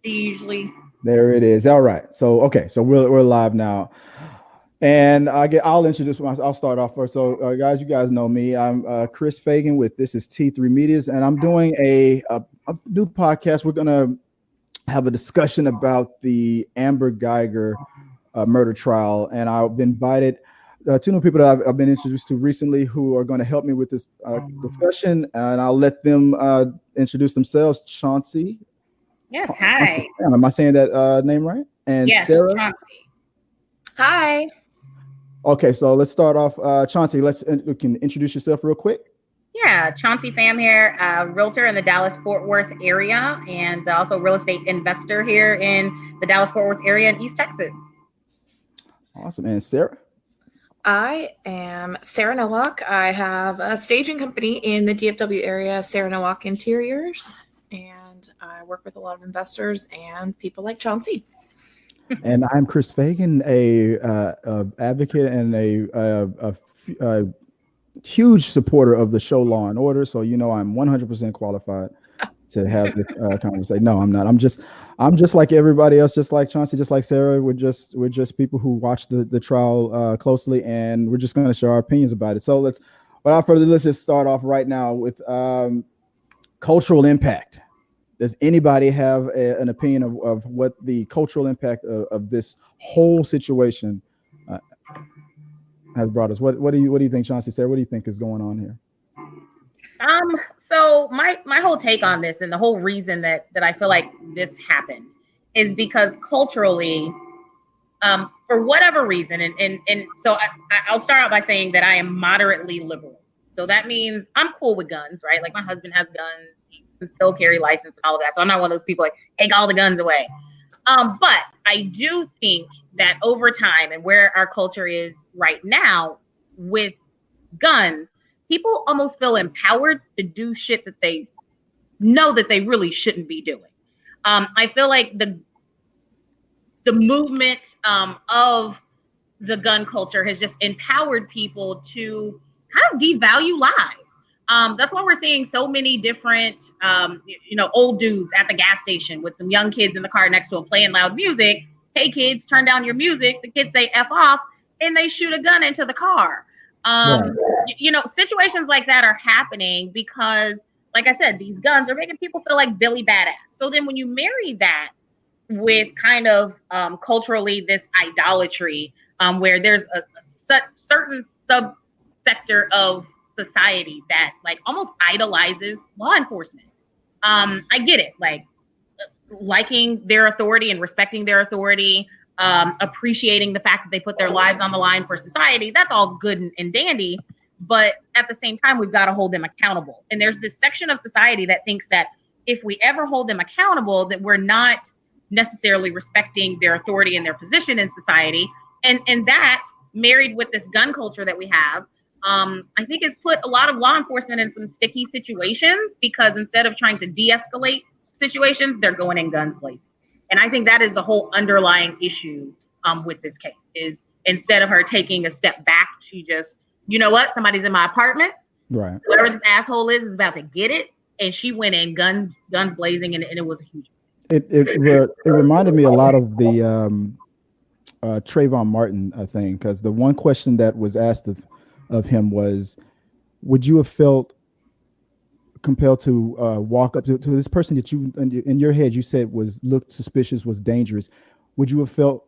Usually. There it is. All right. So okay. So we're live now, and I'll introduce myself. I'll start off first. So guys, you guys know me. I'm Chris Fagan with This Is T3 Medias, and I'm doing a new podcast. We're gonna have a discussion about the Amber Guyger murder trial, and I've been invited. Two new people that I've been introduced to recently who are going to help me with this discussion, and I'll let them introduce themselves. Chaunsey. Yes, hi. Am I saying that name right? And yes, Sarah. Chaunsey. Hi. Okay, so let's start off. Chaunsey, you can introduce yourself real quick. Yeah, Chaunsey Pham here, realtor in the Dallas-Fort Worth area, and also real estate investor here in the Dallas-Fort Worth area in East Texas. Awesome. And Sarah? I am Sarah Nowak. I have a staging company in the DFW area, Sarah Nowak Interiors, and I work with a lot of investors and people like Chaunsey. And I'm Chris Fagan, a advocate and a huge supporter of the show Law and Order. So I'm 100% qualified to have this conversation. No, I'm not. I'm just like everybody else, just like Chaunsey, just like Sarah. We're just people who watch the trial closely, and we're just going to share our opinions about it. So without further ado, let's just start off right now with cultural impact. Does anybody have an opinion of what the cultural impact of this whole situation has brought us? What do you think, Chaunsey? Sarah, what do you think is going on here? So my whole take on this, and the whole reason that I feel like this happened, is because culturally, for whatever reason, and so I'll start out by saying that I am moderately liberal. So that means I'm cool with guns, right? Like my husband has guns. Still carry license and all of that. So I'm not one of those people like take all the guns away. But I do think that over time and where our culture is right now with guns, people almost feel empowered to do shit that they know that they really shouldn't be doing. I feel like the movement of the gun culture has just empowered people to kind of devalue lives. That's why we're seeing so many different, old dudes at the gas station with some young kids in the car next to them playing loud music. Hey, kids, turn down your music. The kids say F off, and they shoot a gun into the car. Situations like that are happening because, like I said, these guns are making people feel like Billy Badass. So then when you marry that with kind of culturally this idolatry where there's a certain subsector of society that like almost idolizes law enforcement. I get it, like liking their authority and respecting their authority, appreciating the fact that they put their lives on the line for society. That's all good and dandy. But at the same time, we've got to hold them accountable. And there's this section of society that thinks that if we ever hold them accountable, that we're not necessarily respecting their authority and their position in society. And that married with this gun culture that we have, I think has put a lot of law enforcement in some sticky situations because instead of trying to de-escalate situations, they're going in guns blazing. And I think that is the whole underlying issue with this case is instead of her taking a step back, she just, you know what, somebody's in my apartment. Right. Whoever this asshole is about to get it. And she went in guns blazing and it was a huge. It reminded me a lot of the Trayvon Martin thing, because the one question that was asked of him was, would you have felt compelled to walk up to this person that you in your head you said looked suspicious, was dangerous? Would you have felt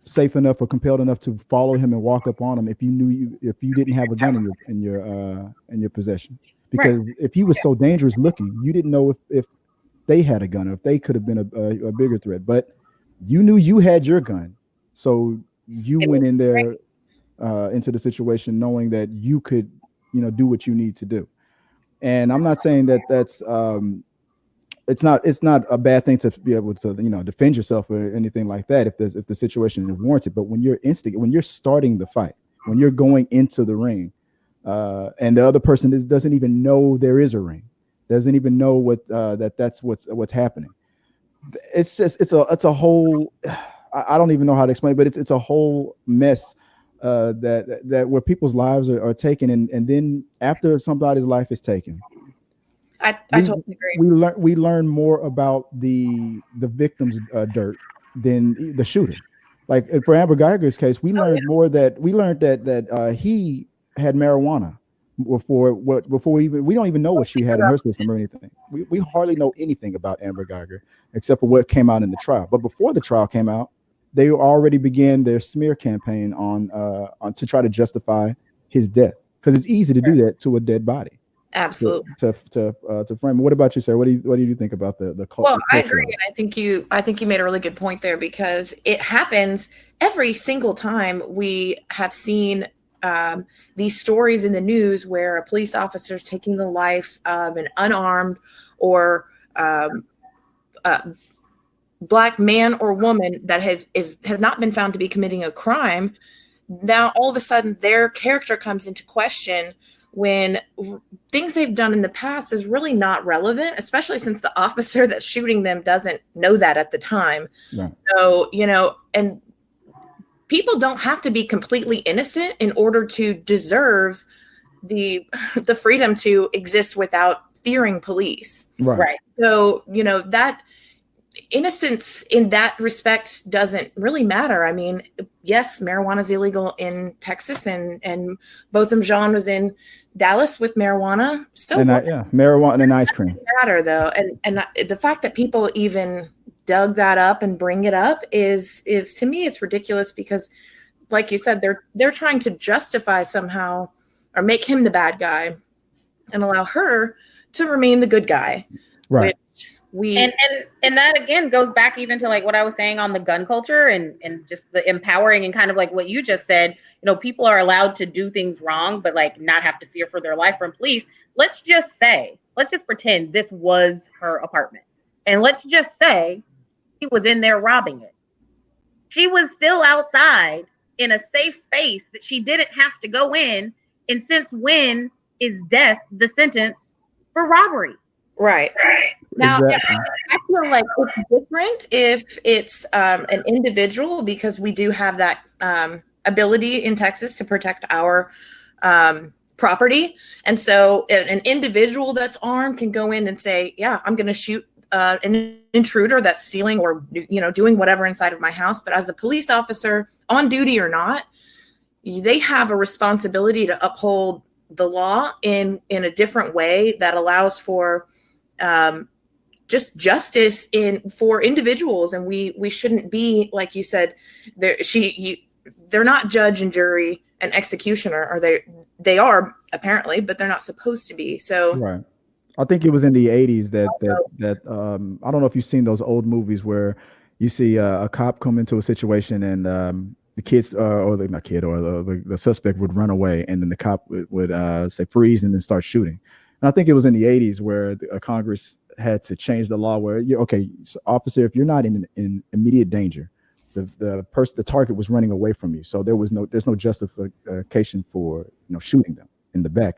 safe enough or compelled enough to follow him and walk up on him if you didn't have a gun in your possession? Because right. If he was so dangerous looking, you didn't know if they had a gun or if they could have been a bigger threat. But you knew you had your gun, so you went in there into the situation knowing that you could, do what you need to do. And I'm not saying that that's it's not a bad thing to be able to defend yourself or anything like that if the situation is warranted. But when you're starting the fight, when you're going into the ring, and the other person doesn't even know there is a ring, doesn't even know what that's what's happening. It's a whole. I don't even know how to explain it, but it's a whole mess that where people's lives are taken, and then after somebody's life is taken, I totally agree. We learn more about the victim's dirt than the shooter. Like for Amber Guyger's case, we learned that he had marijuana before we don't even know what she had in her system or anything. We hardly know anything about Amber Guyger except for what came out in the trial. But before the trial came out, they already began their smear campaign on to try to justify his death, because it's easy to do that to a dead body. Absolutely. To frame. What about you, Sarah? What do you think about the culture? Well, I agree, and I think you made a really good point there, because it happens every single time we have seen these stories in the news where a police officer is taking the life of an unarmed or Black man or woman that has not been found to be committing a crime. Now all of a sudden their character comes into question when things they've done in the past is really not relevant, especially since the officer that's shooting them doesn't know that at the time. Yeah. So, and people don't have to be completely innocent in order to deserve the freedom to exist without fearing police. Right. So, that innocence in that respect doesn't really matter. I mean, yes, marijuana is illegal in Texas, and Botham Jean was in Dallas with marijuana. So marijuana and ice cream matter though, and the fact that people even dug that up and bring it up is to me it's ridiculous, because, like you said, they're trying to justify somehow or make him the bad guy and allow her to remain the good guy. Right. And that again goes back even to like what I was saying on the gun culture and just the empowering and kind of like what you just said, people are allowed to do things wrong, but like not have to fear for their life from police. Let's just pretend this was her apartment. And let's just say he was in there robbing it. She was still outside in a safe space that she didn't have to go in. And since when is death the sentence for robbery? Right. Now, exactly. I feel like it's different if it's an individual, because we do have that ability in Texas to protect our property. And so an individual that's armed can go in and say, yeah, I'm going to shoot an intruder that's stealing or, doing whatever inside of my house. But as a police officer, on duty or not, they have a responsibility to uphold the law in a different way that allows for just justice for individuals. And we shouldn't be, like you said, they're not judge and jury and executioner, or they are apparently, but they're not supposed to be. So right. I think it was in the 80s that I don't know if you've seen those old movies where you see a cop come into a situation and the kids the suspect would run away, and then the cop would say freeze and then start shooting. And I think it was in the 80s where Congress had to change the law where so officer, if you're not in immediate danger, the target was running away from you, so there's no justification for shooting them in the back.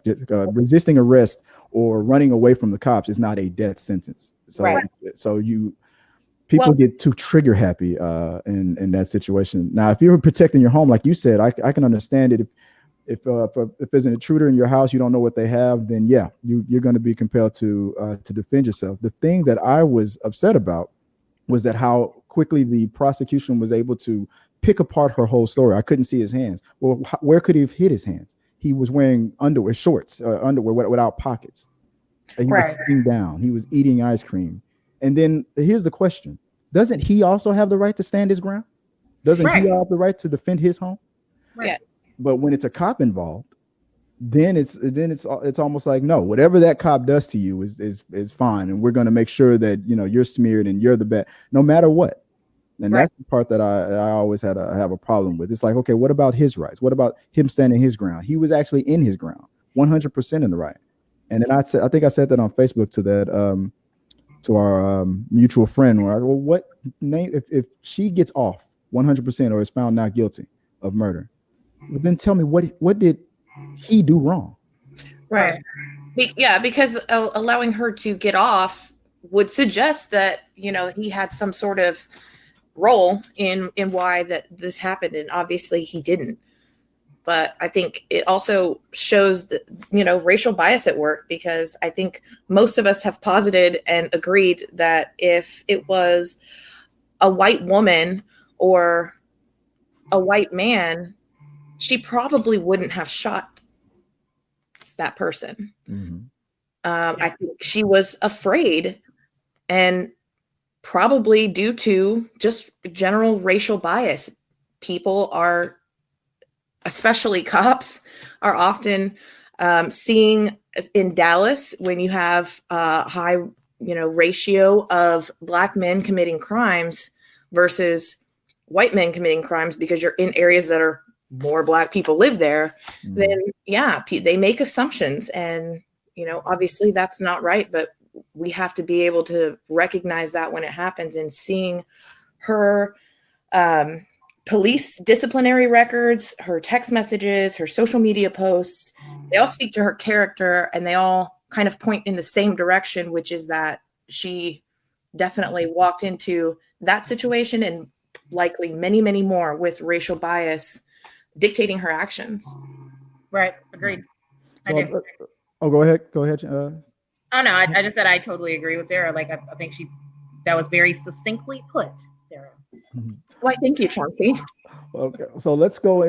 Resisting arrest or running away from the cops is not a death sentence. So right. So people get too trigger happy in that situation. Now, if you're protecting your home, like you said, I can understand it. If there's an intruder in your house, you don't know what they have, then you're going to be compelled to defend yourself. The thing that I was upset about was that how quickly the prosecution was able to pick apart her whole story. I couldn't see his hands. Well, where could he have hid his hands? He was wearing underwear without pockets. And he was sitting down. He was eating ice cream. And then here's the question: doesn't he also have the right to stand his ground? Doesn't he have the right to defend his home? Right. But when it's a cop involved, then it's almost like, no, whatever that cop does to you is fine, and we're going to make sure that you're smeared and you're the bad, no matter what. And that's the part that I always have a problem with. It's like, okay, what about his rights? What about him standing his ground? He was actually in his ground, 100% in the right. And then I think I said that on Facebook to our mutual friend, where I go, well, what name if she gets off 100% or is found not guilty of murder, but then tell me what did he do wrong? Right. Because allowing her to get off would suggest that he had some sort of role in why that this happened, and obviously he didn't. but I think it also shows that, racial bias at work, because I think most of us have posited and agreed that if it was a white woman or a white man, she probably wouldn't have shot that person. Mm-hmm. I think she was afraid, and probably due to just general racial bias. People are, especially cops, are often seeing in Dallas, when you have a high, ratio of Black men committing crimes versus white men committing crimes, because you're in areas that are more Black people live there, then they make assumptions, and obviously that's not right, but we have to be able to recognize that when it happens. And seeing her police disciplinary records, her text messages, her social media posts, they all speak to her character, and they all kind of point in the same direction, which is that she definitely walked into that situation, and likely many, many more, with racial bias dictating her actions. Right. Agreed. I do. Go ahead. Oh no, I just said I totally agree with Sarah. Like I think that was very succinctly put, Sarah. Why, thank you, Chaunsey. Okay, so let's go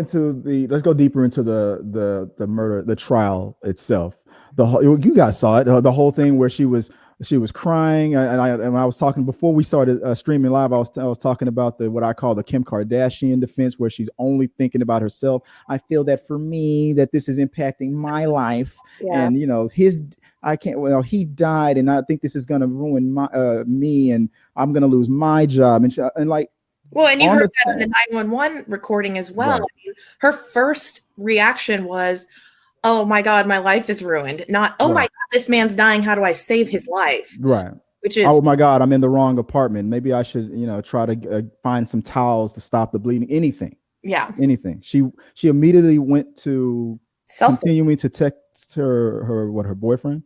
deeper into the murder, the trial itself. You guys saw it, the whole thing where she was crying, and I was talking before we started streaming live. I was talking about what I call the Kim Kardashian defense, where she's only thinking about herself. I feel that for me, that this is impacting my life, and he died, and I think this is going to ruin me, and I'm going to lose my job, and like. Well, and you heard that in the 911 recording as well. Right. I mean, her first reaction was, "Oh my God, my life is ruined." Not, "Oh my God, this man's dying. How do I save his life?" Right. Which is, "Oh my God, I'm in the wrong apartment. Maybe I should, try to find some towels to stop the bleeding." Anything. Yeah. Anything. She immediately went to continuing to text her boyfriend,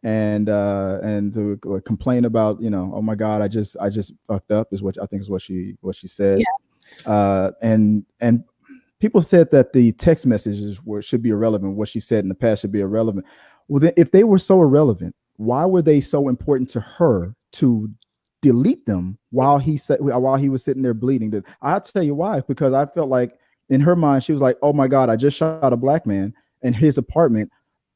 and to complain about, "Oh my God, I just fucked up," is what I think is what she said. Yeah. And people said that the text messages should be irrelevant. What she said in the past should be irrelevant. Well, then, if they were so irrelevant, why were they so important to her to delete them while he was sitting there bleeding? I'll tell you why. Because I felt like in her mind, she was like, "Oh my God, I just shot a Black man in his apartment.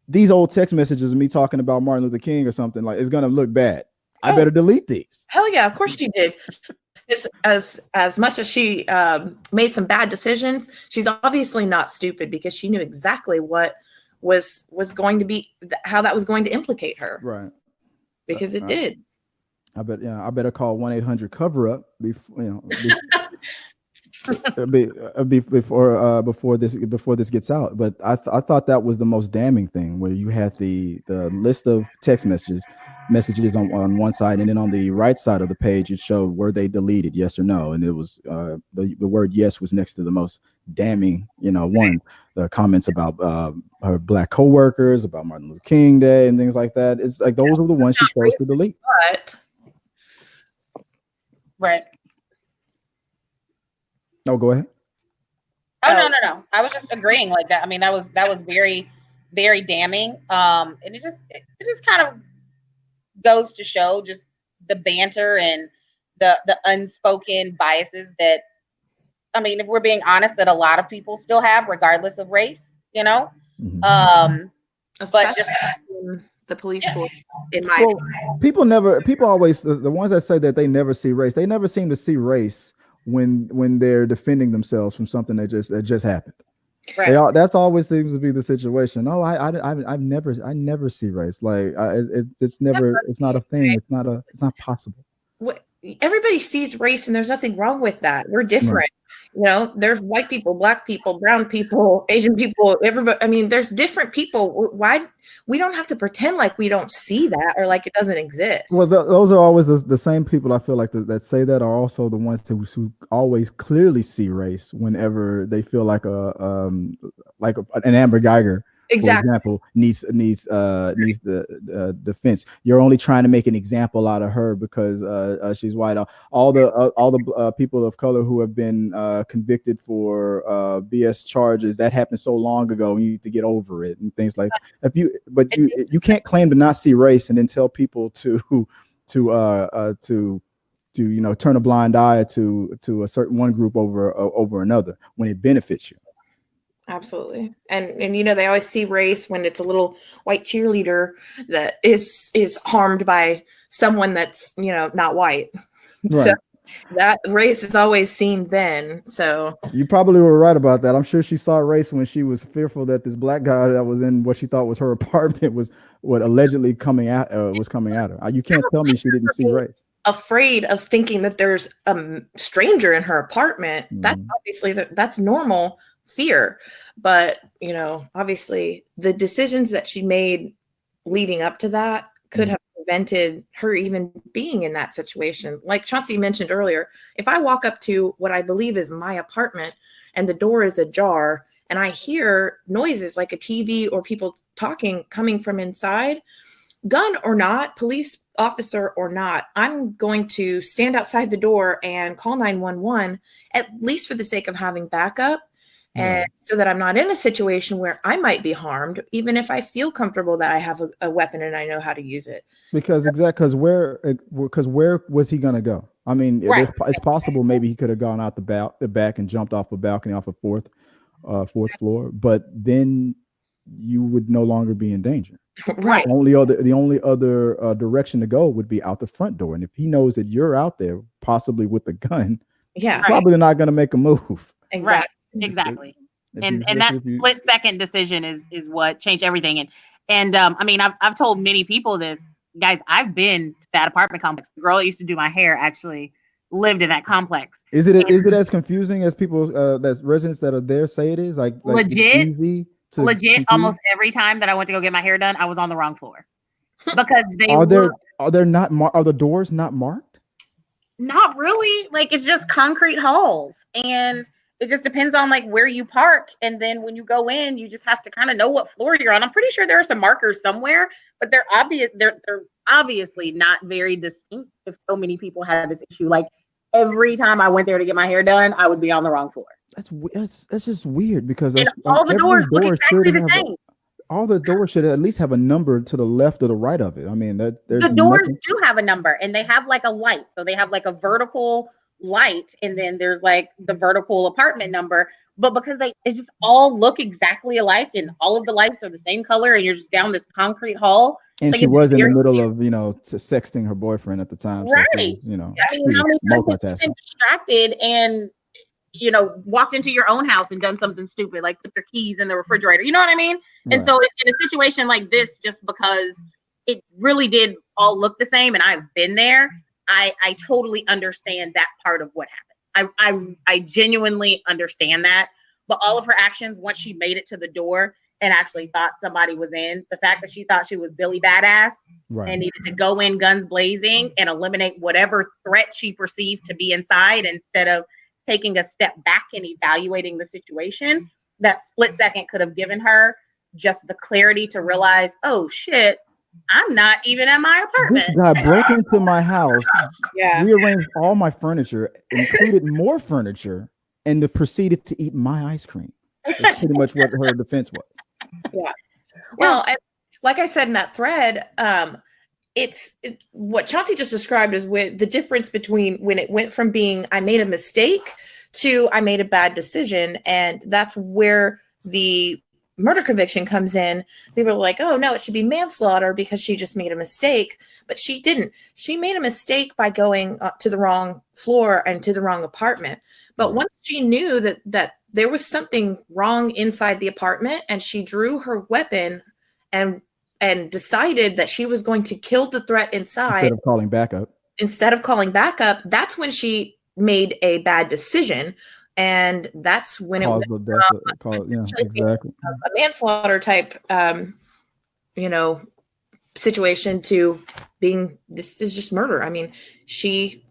These old text messages of me talking about Martin Luther King or something, like, it's gonna look bad. I better delete these." Hell yeah, of course she did. As much as she made some bad decisions, she's obviously not stupid, because she knew exactly what was going to be, how that was going to implicate her. Right. Because it did. I better call 1-800-COVER-UP before before this gets out. But I thought that was the most damning thing, where you had the list of text messages on one side, and then on the right side of the page it showed were they deleted, yes or no, and it was the word yes was next to the most damning one. The comments about her Black coworkers, about Martin Luther King Day and things like that. It's like those are the ones she's supposed to delete. Right. No, go ahead. Oh, no. I was just agreeing like that. I mean, that was very, very damning. And it just kind of goes to show just the banter and the unspoken biases that, I mean, if we're being honest, that a lot of people still have, regardless of race, Mm-hmm. But just the police force, in my opinion. People always, the ones that say that they never see race, they never seem to see race when they're defending themselves from something that just happened. Right. That's always seems to be the situation. Oh, I never see race. Like it's not a thing. It's not possible. Everybody sees race, and there's nothing wrong with that. We're different. Right. There's white people, Black people, brown people, Asian people, everybody. I mean, there's different people. Why we don't have to pretend like we don't see that, or like it doesn't exist. Well, those are always the same people. I feel like that say that are also the ones who always clearly see race whenever they feel like an Amber Guyger Exactly. for example, needs the defense. You're only trying to make an example out of her because she's white. All the people of color who have been convicted for BS charges, that happened so long ago. You need to get over it and things like that. You can't claim to not see race and then tell people to turn a blind eye to a certain one group over another when it benefits you. Absolutely. And they always see race when it's a little white cheerleader that is harmed by someone that's, not white. Right. So that race is always seen then. So you probably were right about that. I'm sure she saw race when she was fearful that this black guy that was in what she thought was her apartment was allegedly coming at her. You can't tell me she didn't see race. Afraid of thinking that there's a stranger in her apartment. That's obviously that's normal fear, but obviously the decisions that she made leading up to that could have prevented her even being in that situation. Like Chaunsey mentioned earlier, if I walk up to what I believe is my apartment and the door is ajar and I hear noises like a TV or people talking coming from inside, gun or not, police officer or not, I'm going to stand outside the door and call 911, at least for the sake of having backup. And so that I'm not in a situation where I might be harmed, even if I feel comfortable that I have a weapon and I know how to use it. Because where was he going to go? I mean, it's possible maybe he could have gone out the back and jumped off a balcony off a fourth floor, but then you would no longer be in danger. Right. The only other direction to go would be out the front door. And if he knows that you're out there, possibly with a gun, he's probably not going to make a move. Exactly. And that split second decision is what changed everything. And I mean, I've told many people this, guys. I've been to that apartment complex. The girl that used to do my hair actually lived in that complex. Is it as confusing as people that residents that are there say it is? Like legit. Almost every time that I went to go get my hair done, I was on the wrong floor because are the doors not marked? Not really. Like it's just concrete halls and. It just depends on like where you park. And then when you go in, you just have to kind of know what floor you're on. I'm pretty sure there are some markers somewhere, but they're obviously not very distinct if so many people have this issue. Like every time I went there to get my hair done, I would be on the wrong floor. That's just weird because all the doors look exactly the same. All the doors should at least have a number to the left or the right of it. I mean, the doors do have a number and they have like a light. So they have like a vertical light and then there's like the vertical apartment number, but because they just all look exactly alike and all of the lights are the same color and you're just down this concrete hall. And like she was in the middle of sexting her boyfriend at the time, right? So I mean, how many times have you been distracted and walked into your own house and done something stupid like put your keys in the refrigerator, you know what I mean? And so in a situation like this, just because it really did all look the same and I've been there, I totally understand that part of what happened. I genuinely understand that. But all of her actions, once she made it to the door and actually thought somebody was in, the fact that she thought she was Billy Badass and needed to go in guns blazing and eliminate whatever threat she perceived to be inside instead of taking a step back and evaluating the situation, that split second could have given her just the clarity to realize, oh shit, I'm not even at my apartment. This guy broke into my house, rearranged all my furniture, included more furniture, and then proceeded to eat my ice cream. That's pretty much what her defense was. Yeah. Well, like I said in that thread, it's what Chaunsey just described is with the difference between when it went from being I made a mistake to I made a bad decision, and that's where the murder conviction comes in. People are like, oh no, it should be manslaughter because she just made a mistake, but she didn't. She made a mistake by going to the wrong floor and to the wrong apartment. But once she knew that there was something wrong inside the apartment and she drew her weapon and decided that she was going to kill the threat inside instead of calling backup, that's when she made a bad decision. And that's when it was a manslaughter type, situation to being, this is just murder. I mean, she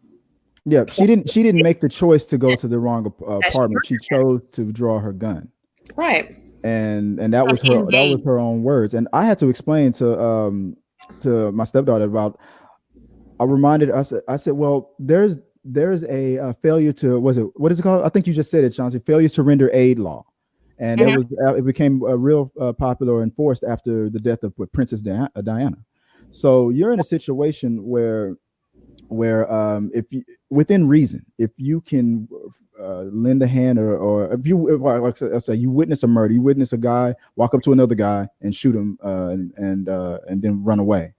didn't make the choice to go to the wrong apartment. She chose to draw her gun. Right. and that was her own words. And I had to explain to my stepdaughter about. I reminded us. I said, well, there's a failure to what is it called? I think you just said it, Chaunsey. Failure to render aid law, and it became real popular and enforced after the death of Princess Diana. So you're in a situation where if you, within reason, if you can lend a hand, or if you, like I say, you witness a murder, you witness a guy walk up to another guy and shoot him, and then run away,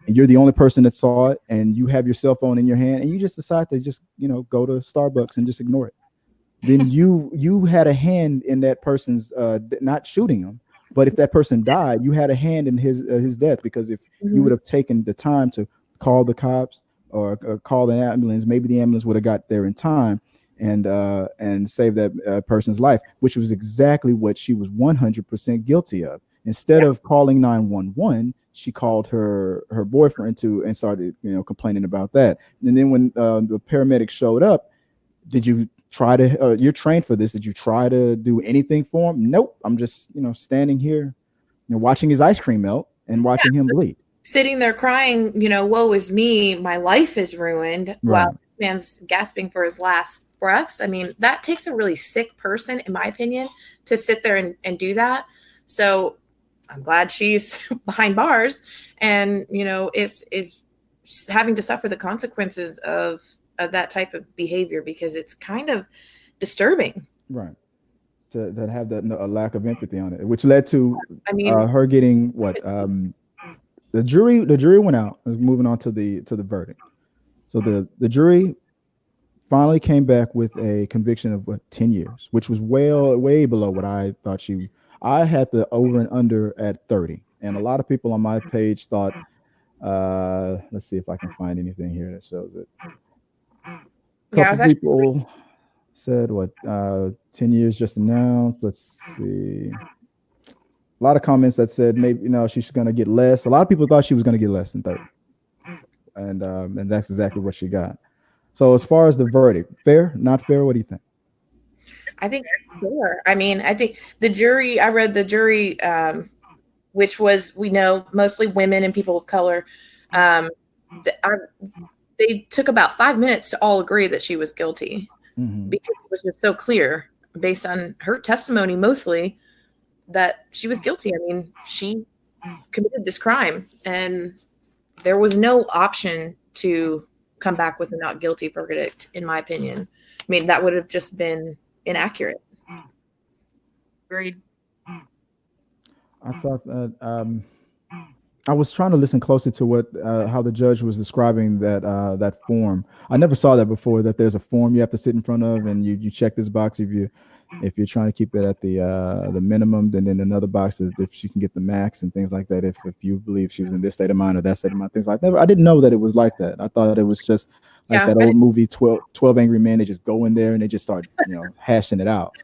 and you're the only person that saw it, and you have your cell phone in your hand, and you just decide to just go to Starbucks and just ignore it, then you had a hand in that person's not shooting him. But if that person died, you had a hand in his death, because if you would have taken the time to call the cops or call the ambulance, maybe the ambulance would have got there in time and saved that person's life, which was exactly what she was 100% guilty of. Instead of calling 911, she called her boyfriend and started complaining about that. And then when the paramedics showed up, did you try to you're trained for this, did you try to do anything for him? Nope. I'm just standing here watching his ice cream melt and watching him bleed, sitting there crying, woe is me, my life is ruined, while this man's gasping for his last breaths. I mean, that takes a really sick person, in my opinion, to sit there and do that. So I'm glad she's behind bars and is having to suffer the consequences of that type of behavior, because it's kind of disturbing, right? To have that a lack of empathy on it, which led to her getting what the jury went out. Moving on to the verdict. So the jury finally came back with a conviction of 10 years, which was way below what I thought I had the over and under at 30, and a lot of people on my page thought, let's see if I can find anything here that shows it. A couple people said 10 years just announced. Let's see. A lot of comments that said maybe she's going to get less. A lot of people thought she was going to get less than 30, and that's exactly what she got. So as far as the verdict, fair, not fair? What do you think? I think fair. I mean, I think the jury. I read the jury, which was, we know, mostly women and people of color. They took about 5 minutes to all agree that she was guilty, because it was just so clear, based on her testimony mostly, that she was guilty. I mean, she committed this crime, and there was no option to come back with a not guilty verdict, in my opinion. I mean, that would have just been inaccurate. Agreed. I thought that I was trying to listen closely to what how the judge was describing that form. I never saw that before, that there's a form you have to sit in front of, and you check this box if you're trying to keep it at the minimum, and then another box is if she can get the max and things like that, if you believe she was in this state of mind or that state of mind, things like that. I didn't know that it was like that. I thought it was just like that old movie 12 Angry Men. They just go in there and they just start hashing it out.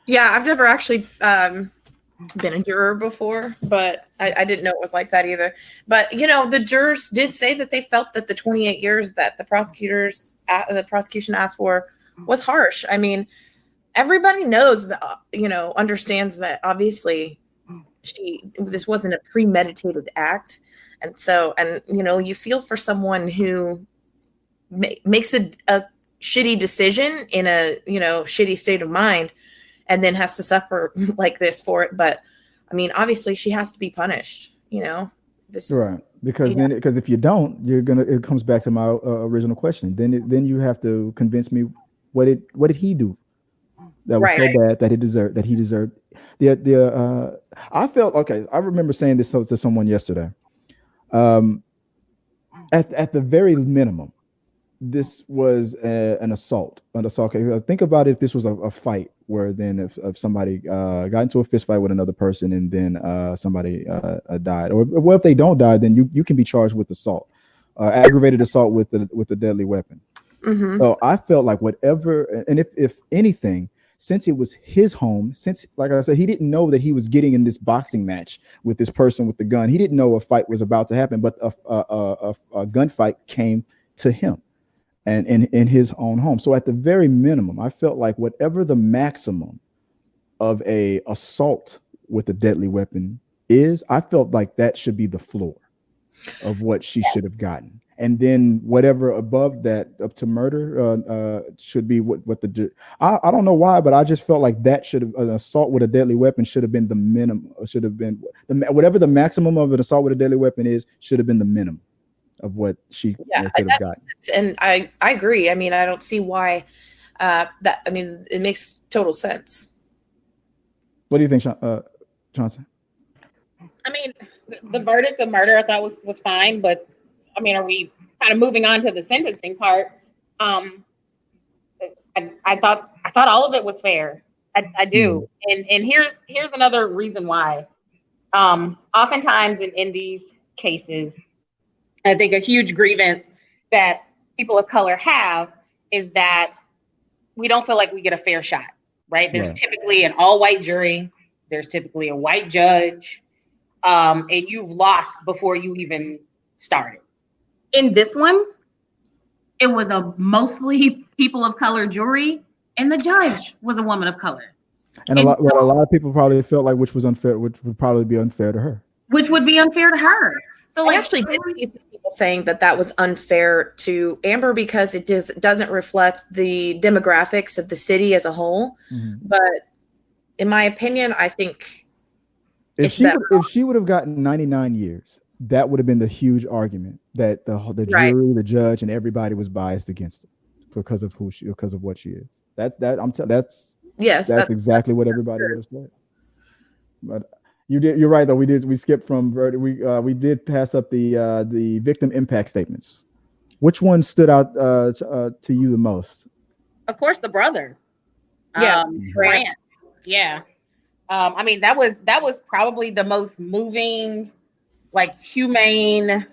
Yeah, I've never actually been a juror before, but I didn't know it was like that either. But the jurors did say that they felt that the 28 years that the prosecution asked for was harsh. I mean, everybody knows that, understands that obviously this wasn't a premeditated act, and so you feel for someone who makes a shitty decision in a shitty state of mind, and then has to suffer like this for it. But I mean, obviously she has to be punished, this right, because if you don't, it comes back to my original question. Then you have to convince me what did he do that was so bad that he deserved. I felt okay. I remember saying this to someone yesterday. At the very minimum, this was an assault. Okay, think about if this was a fight, where then if somebody got into a fist fight with another person and then somebody died, or well, if they don't die, then you can be charged with assault, aggravated assault with a deadly weapon. So I felt like whatever, and if anything, since it was his home, since, like I said, he didn't know that he was getting in this boxing match with this person with the gun. He didn't know a fight was about to happen, but a gunfight came to him and in his own home. So at the very minimum, I felt like whatever the maximum of a assault with a deadly weapon is. I felt like that should be the floor of what she should have gotten. And then whatever above that, up to murder, should be what the. I don't know why, but I just felt like that should have, an assault with a deadly weapon should have been the minimum. Should have been whatever the maximum of an assault with a deadly weapon is, should have been the minimum of what she could have gotten. And I agree. I mean, I don't see why that. I mean, it makes total sense. What do you think, Chaunsey? I mean, the verdict of murder I thought was fine, but I mean, are we kind of moving on to the sentencing part? I thought all of it was fair. I do, and here's another reason why. Oftentimes in these cases, I think a huge grievance that people of color have is that we don't feel like we get a fair shot. Right? There's typically an all-white jury. There's typically a white judge, and you've lost before you even started. In this one, it was a mostly people of color jury, and the judge was a woman of color. And a lot of people probably felt like which was unfair, which would probably be unfair to her. Which would be unfair to her. So I actually did see some people saying that was unfair to Amber because it doesn't reflect the demographics of the city as a whole. Mm-hmm. But in my opinion, I think if she would have gotten 99 years, that would have been the huge argument that the jury, the judge, and everybody was biased against her because of what she is. That's exactly what everybody would have said. But you're right though. We skipped from we did pass up the victim impact statements. Which one stood out to you the most? Of course, the brother. Grant. Yeah. I mean, that was probably the most moving, like, humane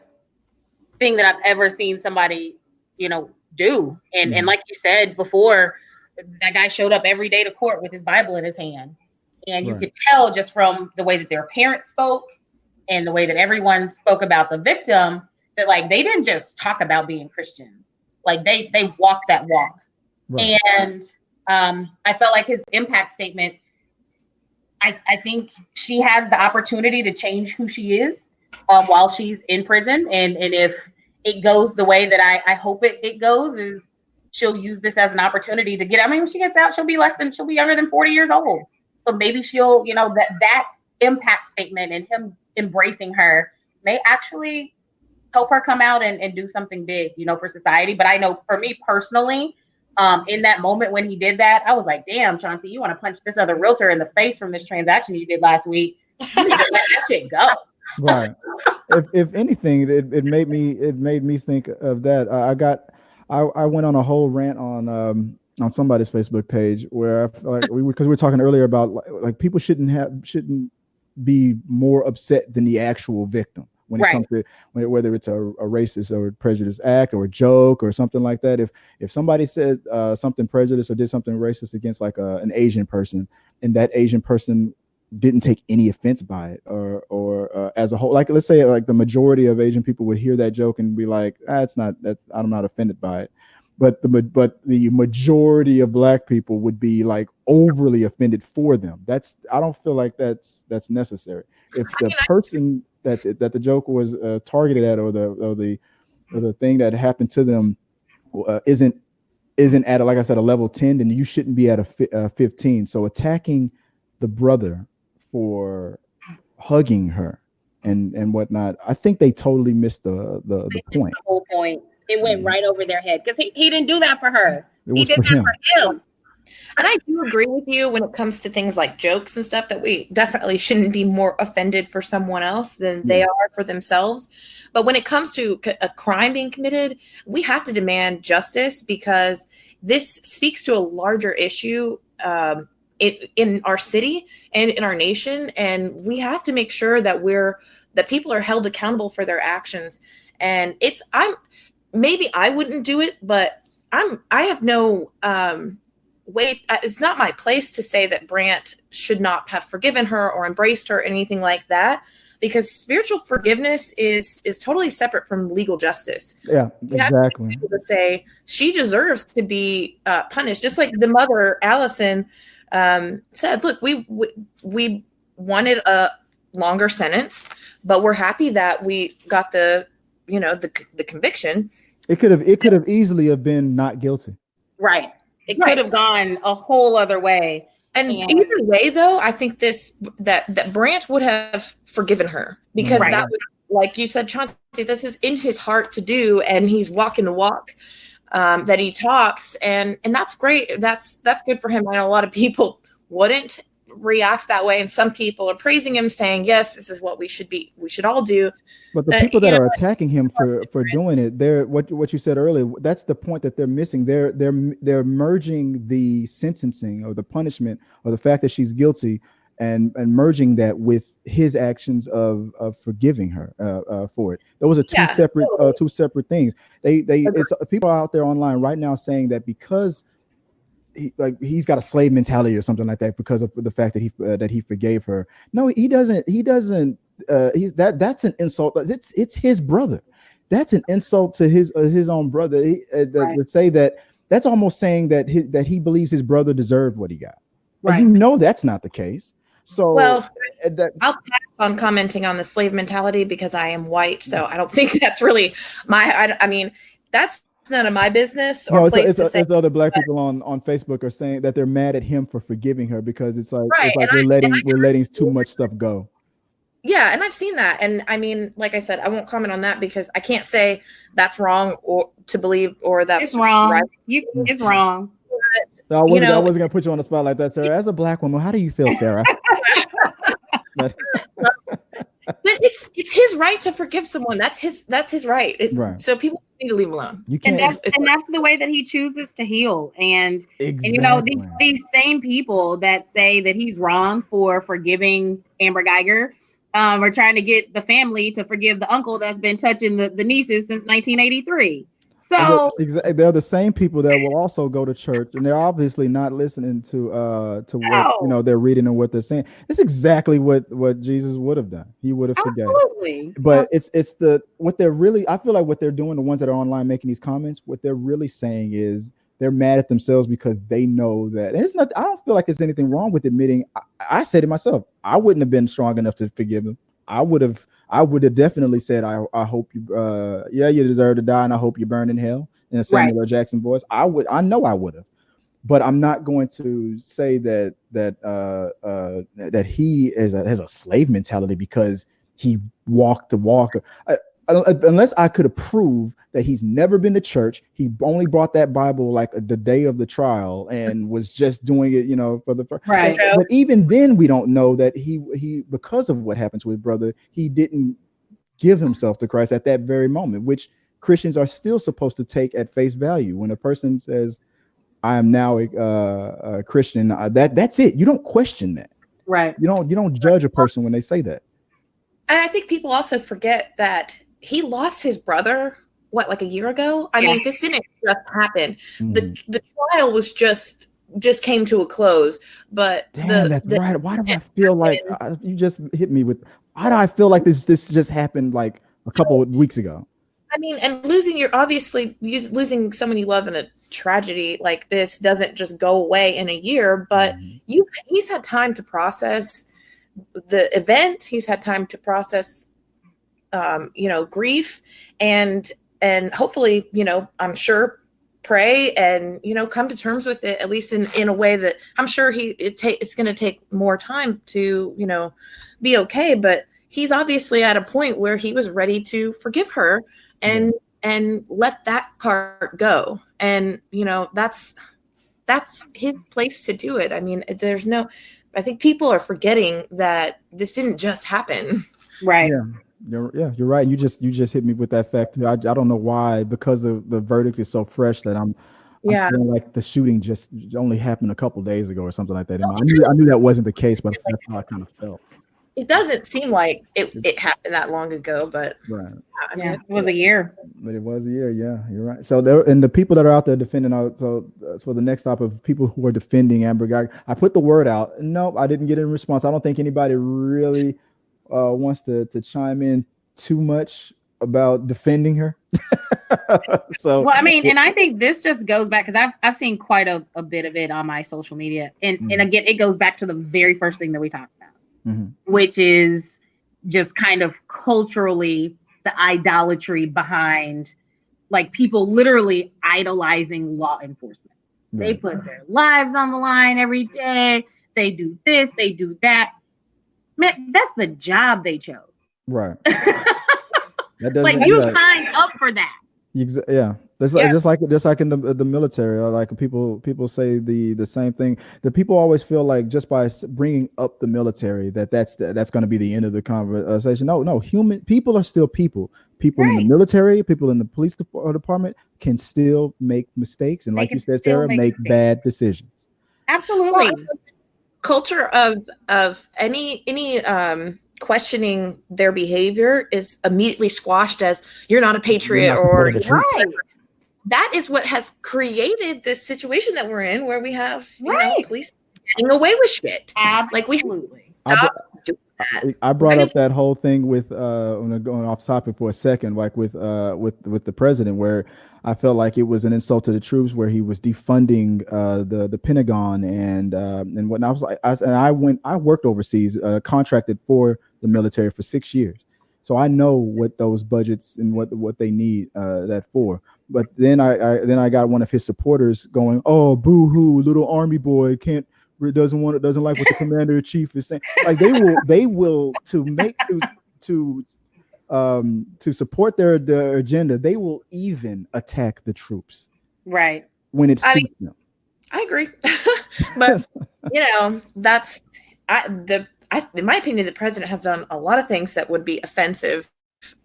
thing that I've ever seen somebody, do. And like you said before, that guy showed up every day to court with his Bible in his hand. And you could tell just from the way that their parents spoke and the way that everyone spoke about the victim that, like, they didn't just talk about being Christians. Like, they walked that walk. Right. And I felt like his impact statement, I think she has the opportunity to change who she is while she's in prison. And if it goes the way that I hope it goes, is she'll use this as an opportunity to get, when she gets out, she'll be younger than 40 years old. So maybe she'll, that impact statement and him embracing her may actually help her come out and do something big, for society. But I know for me personally, in that moment when he did that, I was like, damn, Chaunsey, you want to punch this other realtor in the face from this transaction you did last week. You need to let that shit go. Right. If anything, it made me think of that. I went on a whole rant on somebody's Facebook page where I feel like because we were talking earlier about like people shouldn't be more upset than the actual victim when it comes to whether it's a racist or prejudiced act or a joke or something like that. If somebody said something prejudiced or did something racist against like an Asian person, and that Asian person didn't take any offense by it, or as a whole, like let's say like the majority of Asian people would hear that joke and be like, I'm not offended by it. But the majority of Black people would be like overly offended for them. I don't feel like that's necessary. If the person that the joke was targeted at, or the thing that happened to them isn't at like I said a level 10, then you shouldn't be at a 15. So attacking the brother for hugging her and whatnot, I think they totally missed the point. The whole point. It went right over their head because he didn't do that for her. He did that for him. And I do agree with you when it comes to things like jokes and stuff, that we definitely shouldn't be more offended for someone else than they are for themselves. But when it comes to a crime being committed, we have to demand justice, because this speaks to a larger issue in our city and in our nation. And we have to make sure that people are held accountable for their actions. And maybe I wouldn't do it, but I have no way. It's not my place to say that Brant should not have forgiven her or embraced her or anything like that, because spiritual forgiveness is totally separate from legal justice. Yeah, exactly. To say she deserves to be punished, just like the mother Allison said. Look, we wanted a longer sentence, but we're happy that we got the conviction. It could have easily have been not guilty. Right. It could have gone a whole other way. And either way, though, I think that Brandt would have forgiven her, because that would, like you said, Chaunsey, this is in his heart to do, and he's walking the walk that he talks, and that's great. That's good for him. I know a lot of people wouldn't react that way, and some people are praising him, saying, yes, this is what we should all do. But the people that are attacking him for doing it, they're what you said earlier, that's the point that they're missing. They're merging the sentencing or the punishment or the fact that she's guilty and merging that with his actions of forgiving her for it. Those are two separate things. It's people out there online right now saying that because he's got a slave mentality or something like that because of the fact that he forgave her. No, he doesn't. That's an insult. It's his brother. That's an insult to his own brother. To say that's almost saying that he believes his brother deserved what he got. Right. And that's not the case. So I'll pass on commenting on the slave mentality because I am white, so I don't think that's really I mean, that's none of my business. Or it's other black people on Facebook are saying that they're mad at him for forgiving her because it's like we're letting too much stuff go. Yeah, and I've seen that, and I mean, like I said, I won't comment on that because I can't say that's wrong or to believe or that's wrong. Right. It's wrong. So I wasn't gonna put you on the spot like that, Sarah. As a black woman, how do you feel, Sarah? But it's his right to forgive someone. That's his right. Right. So people need to leave him alone. You can't, and that's the way that he chooses to heal. And these same people that say that he's wrong for forgiving Amber Guyger are trying to get the family to forgive the uncle that's been touching the nieces since 1983. So they're the same people that will also go to church, and they're obviously not listening to what they're reading and what they're saying. It's exactly what Jesus would have done. He would have forgiven. But it's what they're really. I feel like what they're doing, the ones that are online making these comments, what they're really saying is they're mad at themselves because they know that. And it's not. I don't feel like there's anything wrong with admitting. I said it myself. I wouldn't have been strong enough to forgive him. I would have definitely said, I hope you, you deserve to die, and I hope you burn in hell in a Samuel L. Jackson voice. I know I would have, but I'm not going to say that he has a slave mentality because he walked the walk. Unless I could prove that he's never been to church, he only brought that Bible like the day of the trial and was just doing it, for the first. Right. But even then, we don't know that he because of what happened to his brother, he didn't give himself to Christ at that very moment, which Christians are still supposed to take at face value. When a person says, "I am now a Christian," that's it. You don't question that. Right. You don't judge a person when they say that. And I think people also forget that he lost his brother, like a year ago? I mean, this didn't just happen. Mm-hmm. The trial was just came to a close. But that's right. Why do I feel like you just hit me with? Why do I feel like this just happened like a couple of weeks ago? I mean, and losing someone you love in a tragedy like this doesn't just go away in a year. But he's had time to process the event. He's had time to process grief and hopefully, I'm sure pray and, come to terms with it, at least in a way that I'm sure it's going to take more time to, be okay. But he's obviously at a point where he was ready to forgive her and let that part go. And, that's his place to do it. I mean, I think people are forgetting that this didn't just happen. Right. Yeah. You're right. You just hit me with that fact too. I don't know why, because the verdict is so fresh that I'm feeling like the shooting just only happened a couple days ago or something like that. I knew that wasn't the case, but that's how I kind of felt. It doesn't seem like it happened that long ago, but right. I mean, it was a year. But it was a year. Yeah, you're right. So the people that are out there defending for the next topic of people who are defending Amber Guyger, I put the word out. Nope, I didn't get a response. I don't think anybody really wants to chime in too much about defending her. So, well, I mean, and I think this just goes back because I've seen quite a bit of it on my social media, and again, it goes back to the very first thing that we talked about. which is just kind of culturally the idolatry behind like people literally idolizing law enforcement. Right. They put their lives on the line every day. They do this, they do that. Man, that's the job they chose. Right. Like you signed up for that. Yeah. Just like in the military, like people say the same thing. The people always feel like just by bringing up the military that's going to be the end of the conversation. No, people are still people. People in the military, people in the police department can still make mistakes, and like you said, Sarah, make bad decisions. Absolutely. Well, culture of any questioning their behavior is immediately squashed as you're not a patriot or right. That is what has created this situation that we're in, where we have police getting away with shit. Absolutely. Like we stop doing that. I brought up that whole thing with going off topic for a second, like with the president, where I felt like it was an insult to the troops, where he was defunding the Pentagon and what. I was like, I worked overseas, contracted for the military for 6 years. So I know what those budgets and what they need that for. But then I got one of his supporters going, "Oh, boo-hoo, little army boy doesn't like what the commander in chief is saying." Like they will to support their agenda. They will even attack the troops. Right. When it suits them. I agree, but that's in my opinion, the president has done a lot of things that would be offensive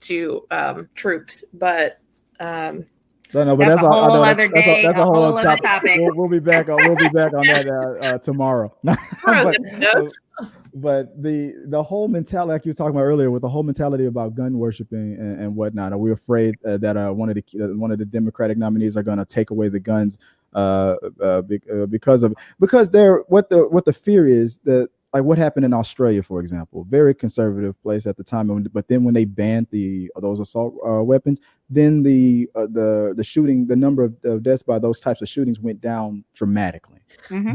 to troops, but that's a whole other day. That's a whole other topic. We'll be back on that tomorrow. But the whole mentality, like you were talking about earlier, with the whole mentality about gun worshiping and whatnot, are we afraid that one of the Democratic nominees are going to take away the guns because they're what the fear is that. Like what happened in Australia, for example, very conservative place at the time. But then when they banned those assault weapons, then the shooting, the number of deaths by those types of shootings went down dramatically. Mm-hmm.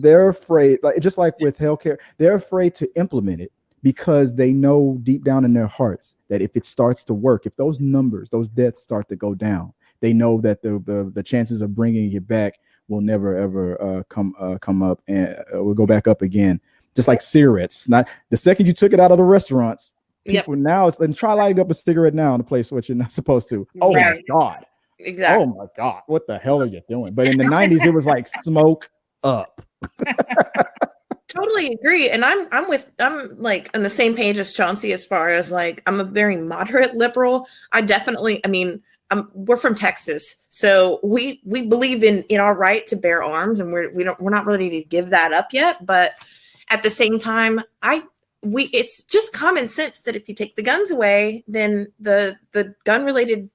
They're afraid, like just like with healthcare, they're afraid to implement it because they know deep down in their hearts that if it starts to work, if those deaths start to go down, they know that the chances of bringing it back will never ever come up and will go back up again. Just like cigarettes, not the second you took it out of the restaurants, people now and try lighting up a cigarette now in a place which you're not supposed to. Oh my God. Exactly. Oh my God. What the hell are you doing? But in the 90s, it was like smoke up. Totally agree. And I'm like on the same page as Chaunsey as far as like, I'm a very moderate liberal. We're from Texas, so we believe in our right to bear arms, and we're not ready to give that up yet. But at the same time, it's just common sense that if you take the guns away, then the gun related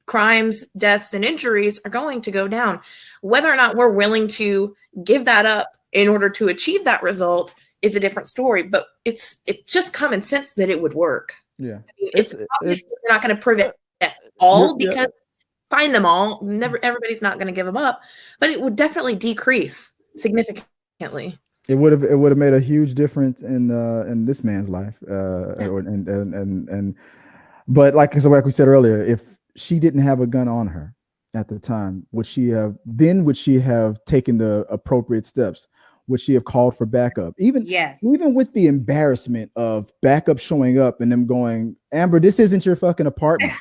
crimes, deaths, and injuries are going to go down. Whether or not we're willing to give that up in order to achieve that result is a different story. But it's just common sense that it would work. Yeah, it's obviously not going to prevent all because find them all. Everybody's not going to give them up, but it would definitely decrease significantly. It would have made a huge difference in this man's life. But like we said earlier, if she didn't have a gun on her at the time, would she have taken the appropriate steps? Would she have called for backup? Even with the embarrassment of backup showing up and them going, "Amber, this isn't your fucking apartment."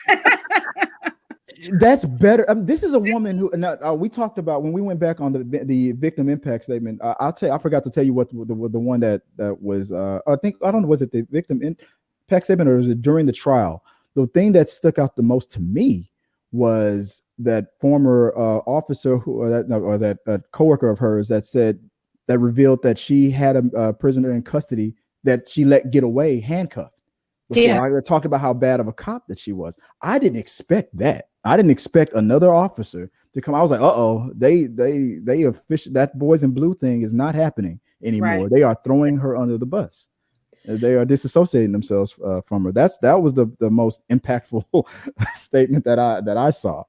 That's better. This is a woman who we talked about when we went back on the victim impact statement. I forgot to tell you what the one that was. I don't know, was it the victim impact statement or was it during the trial? The thing that stuck out the most to me was that former officer that coworker of hers that revealed that she had a prisoner in custody that she let get away handcuffed. I talked about how bad of a cop that she was. I didn't expect that. I didn't expect another officer to come. I was like, they that boys in blue thing is not happening anymore. Right. They are throwing her under the bus. They are disassociating themselves from her. That was the most impactful statement that I saw.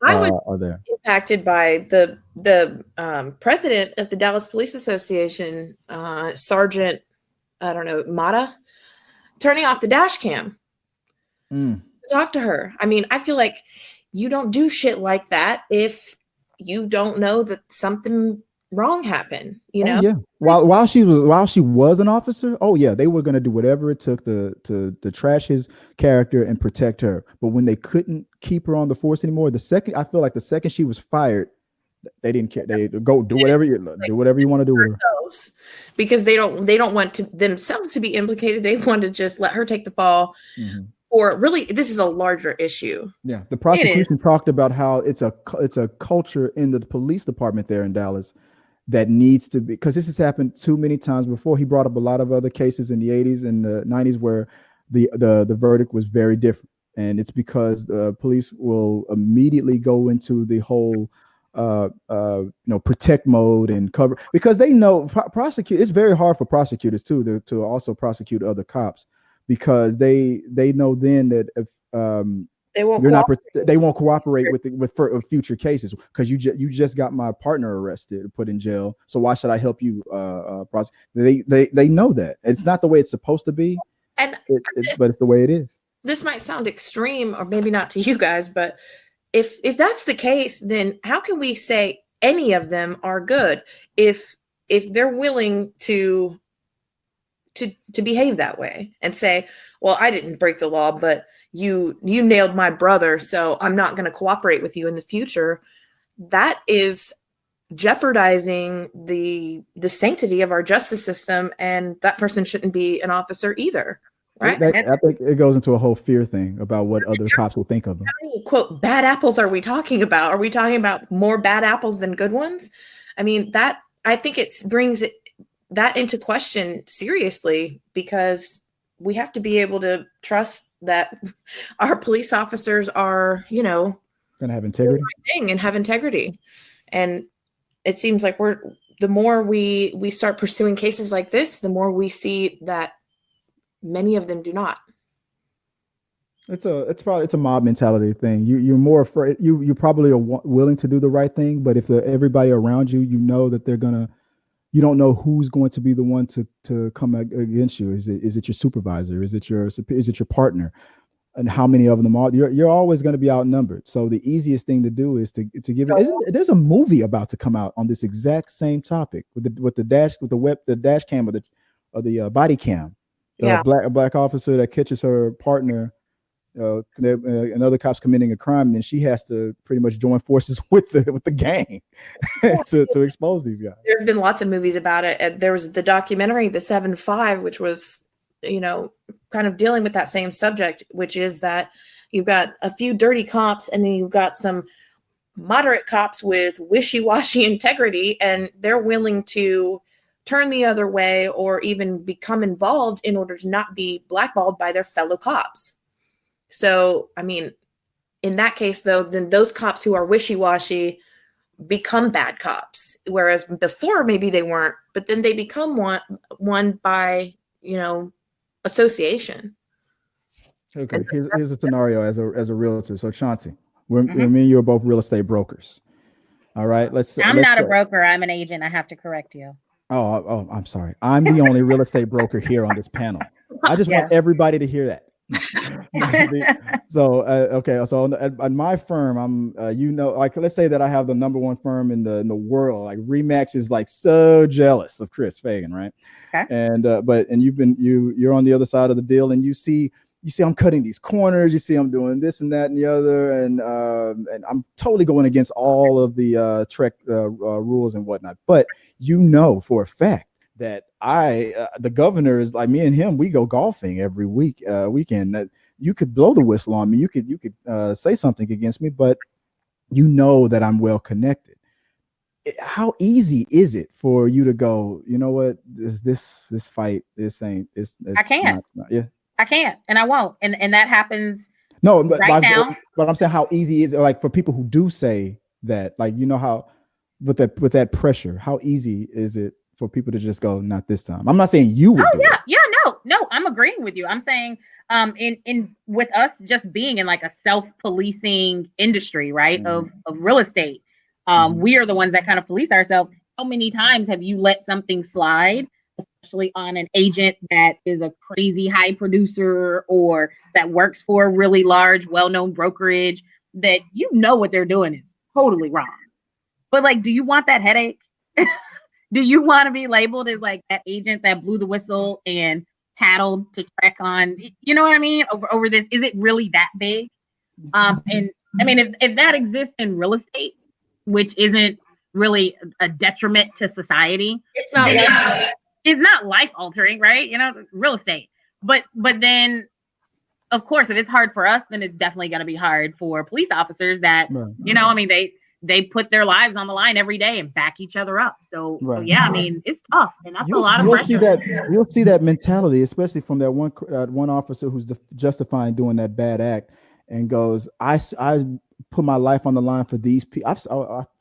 I was impacted by the president of the Dallas Police Association, Sergeant I don't know, Mata, turning off the dash cam Mm. to talk to her. I mean, I feel like you don't do shit like that if you don't know that something wrong happened, you know? Yeah. While she was an officer, oh yeah, they were gonna do whatever it took to trash his character and protect her. But when they couldn't keep her on the force anymore, the second she was fired, they didn't care. They go do whatever you want to do with her. Because they don't want to themselves to be implicated. They want to just let her take the fall. Mm-hmm. Or really, this is a larger issue. Yeah, the prosecution talked about how it's a culture in the police department there in Dallas that needs to be, because this has happened too many times before. He brought up a lot of other cases in the 80s and the 90s where the verdict was very different, and it's because the police will immediately go into the whole protect mode and cover, because they know prosecute. It's very hard for prosecutors too to also prosecute other cops, because they know then that if they won't cooperate with future cases, because you just got my partner arrested, put in jail, so why should I help you prosecute? They know that it's not the way it's supposed to be, and but it's the way it is. This might sound extreme, or maybe not to you guys, but if that's the case, then how can we say any of them are good if they're willing to behave that way and say, well, I didn't break the law, but you nailed my brother, so I'm not going to cooperate with you in the future? That is jeopardizing the sanctity of our justice system, and that person shouldn't be an officer either. Right. I think it goes into a whole fear thing about what other cops will think of them. How many, quote, bad apples are we talking about? Are we talking about more bad apples than good ones? I mean, that, I think it brings that into question seriously, because we have to be able to trust that our police officers are, going to have integrity and have integrity. And it seems like the more we start pursuing cases like this, the more we see that many of them do not. It's a mob mentality thing. You're more afraid. You probably are willing to do the right thing, but if everybody around you, that you don't know who's going to be the one to come against you. Is it your supervisor? Is it your partner? And how many of them are? You're always going to be outnumbered. So the easiest thing to do is to give it. There's a movie about to come out on this exact same topic with the dash cam or the body cam. A black officer that catches her partner, another cop's committing a crime, and then she has to pretty much join forces with the gang to expose these guys. There have been lots of movies about it. There was the documentary, The 7-5, which was, kind of dealing with that same subject, which is that you've got a few dirty cops, and then you've got some moderate cops with wishy-washy integrity, and they're willing to turn the other way or even become involved in order to not be blackballed by their fellow cops. So, I mean, in that case, though, then those cops who are wishy-washy become bad cops, whereas before maybe they weren't, but then they become one by, association. Okay, here's a scenario as a realtor. So, Chaunsey, me and you are both real estate brokers. All right, I'm not a broker. I'm an agent. I have to correct you. Oh, I'm sorry. I'm the only real estate broker here on this panel. I just want everybody to hear that. So, okay. So at my firm, I'm, let's say that I have the number one firm in the world. Like Remax is like so jealous of Chris Fagan, right? Okay. And you're on the other side of the deal, and you see I'm cutting these corners. You see I'm doing this and that and the other, and I'm totally going against all of the Trek rules and whatnot. But for a fact that the governor is like, me and him, we go golfing every weekend. That you could blow the whistle on me, you could say something against me, but that I'm well connected. How easy is it for you to go, you know what, this fight, this ain't, I can't. I can't, and I won't, and that happens. No, but now. But I'm saying, how easy is it, like, for people who do say that, like, how with that pressure, how easy is it for people to just go, not this time? I'm not saying you would. No, I'm agreeing with you. I'm saying, in with us just being in like a self-policing industry, right, of real estate, we are the ones that kind of police ourselves. How many times have you let something slide, especially on an agent that is a crazy high producer or that works for a really large, well-known brokerage, that you know what they're doing is totally wrong. But like, do you want that headache? Do you want to be labeled as like that agent that blew the whistle and tattled to track on, you know what I mean, over this? Is it really that big? And I mean, if that exists in real estate, which isn't really a detriment to society, it's not life altering, right? You know, real estate. But then, of course, if it's hard for us, then it's definitely going to be hard for police officers that, you know, I mean, they put their lives on the line every day and back each other up. So yeah, I mean, it's tough, and that's a lot of pressure. You'll see that mentality, especially from that one officer who's justifying doing that bad act and goes, I put my life on the line for these people. I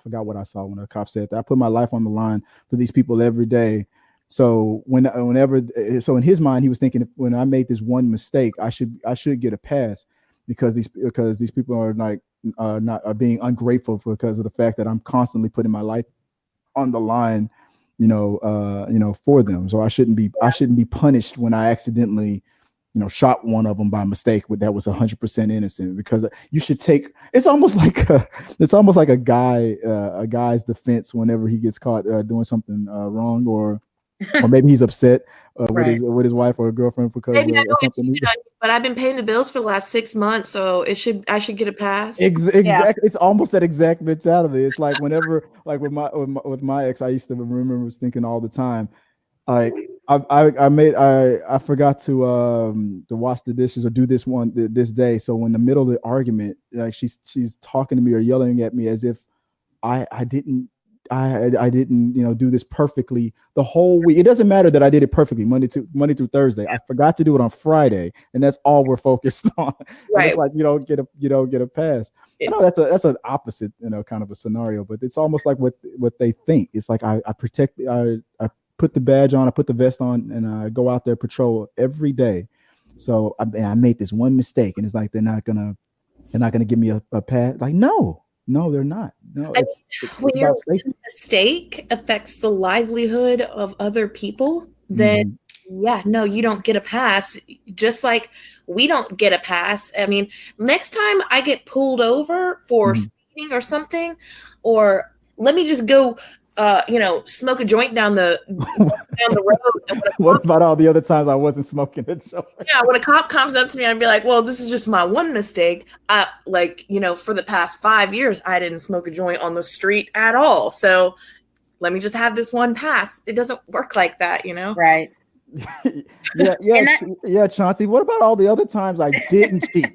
forgot what I saw when the cop said that. I put my life on the line for these people every day. So so in his mind, he was thinking, when I made this one mistake, I should get a pass because these people are like not being ungrateful because of the fact that I'm constantly putting my life on the line, for them. So I shouldn't be punished when I accidentally, shot one of them by mistake that was 100% innocent, because you should take, it's almost like a guy's defense whenever he gets caught doing something wrong, or maybe he's upset with his wife or girlfriend because of something. But I've been paying the bills for the last 6 months, so I should get a pass. Exactly. Yeah. It's almost that exact mentality. It's like whenever, like with my ex, I used to remember thinking all the time, like I forgot to wash the dishes or do this day. So in the middle of the argument, like she's talking to me or yelling at me as if I didn't do this perfectly the whole week. It doesn't matter that I did it perfectly Monday through Thursday. I forgot to do it on Friday, and that's all we're focused on. Right. It's like you don't get a pass. I know that's an opposite, kind of a scenario, but it's almost like what they think. It's like I put the badge on, I put the vest on, and I go out there patrol every day. So I made this one mistake, and it's like they're not gonna give me a pass. Like no, they're not. No, it's when your mistake affects the livelihood of other people, then you don't get a pass. Just like we don't get a pass. I mean, next time I get pulled over for speeding or something, or let me just go smoke a joint down the road. What about all the other times I wasn't smoking a joint? Yeah, when a cop comes up to me, I'd be like, well, this is just my one mistake. For the past 5 years, I didn't smoke a joint on the street at all. So let me just have this one pass. It doesn't work like that, Right. Yeah, Chauncey, what about all the other times I didn't cheat?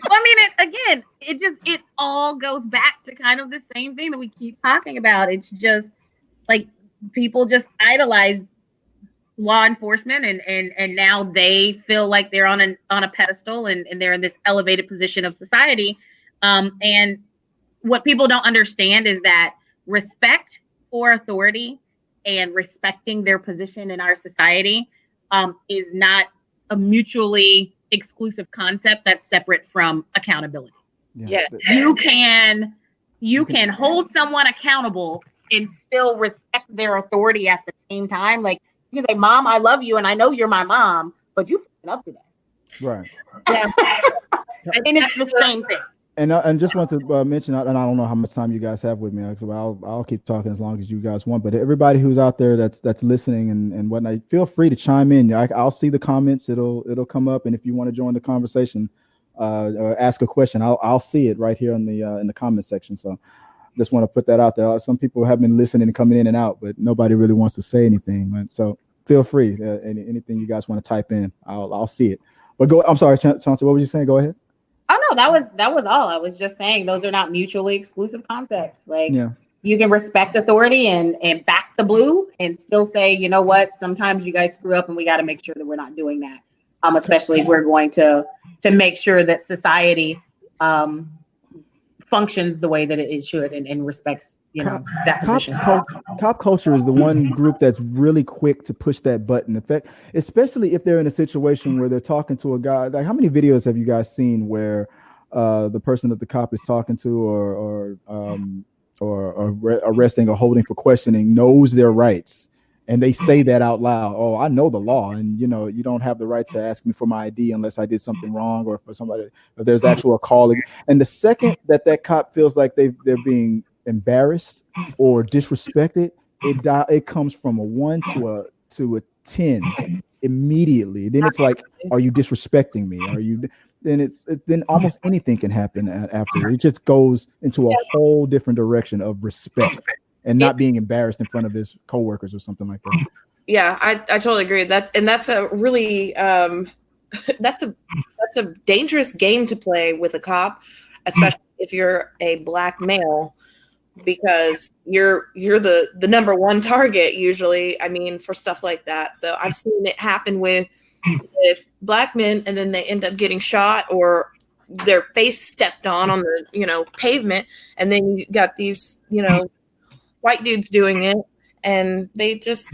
Well, I mean, it all goes back to kind of the same thing that we keep talking about. It's just like people just idolize law enforcement, and now they feel like they're on a pedestal and they're in this elevated position of society. And what people don't understand is that respect for authority and respecting their position in our society is not a mutually exclusive concept that's separate from accountability. Yeah. You can hold someone accountable and still respect their authority at the same time. Like you can say, Mom, I love you and I know you're my mom, but you f***ing up today. Right. Yeah. And it's the same thing. And just want to mention, and I don't know how much time you guys have with me, so I'll keep talking as long as you guys want. But everybody who's out there that's listening and whatnot, feel free to chime in. I'll see the comments; it'll come up, and if you want to join the conversation or ask a question, I'll see it right here in the comment section. So just want to put that out there. Some people have been listening and coming in and out, but nobody really wants to say anything. Man. So feel free. Anything you guys want to type in, I'll see it. But go. I'm sorry, Chauncey. What were you saying? Go ahead. Oh no, that was all. I was just saying those are not mutually exclusive concepts. Like you can respect authority and back the blue and still say, you know what, sometimes you guys screw up and we got to make sure that we're not doing that. Especially if we're going to make sure that society functions the way that it should and respects that position. Cop culture is the one group that's really quick to push that button. In fact, especially if they're in a situation where they're talking to a guy. Like, how many videos have you guys seen where the person that the cop is talking to or arresting or holding for questioning knows their rights and they say that out loud. Oh, I know the law, and you know, you don't have the right to ask me for my ID unless I did something wrong, or for somebody, or there's actual call. And the second that cop feels like they're being embarrassed or disrespected, it comes from a 1 to a 10 immediately. Then it's like, are you disrespecting me? Are you? Then almost anything can happen after. It just goes into a whole different direction of respect and not being embarrassed in front of his coworkers or something like that. Yeah, I totally agree. That's a really that's a dangerous game to play with a cop, especially if you're a black male, because you're the number one target usually. I mean, for stuff like that. So I've seen it happen with black men, and then they end up getting shot or their face stepped on the pavement, and then you got these white dudes doing it, and they just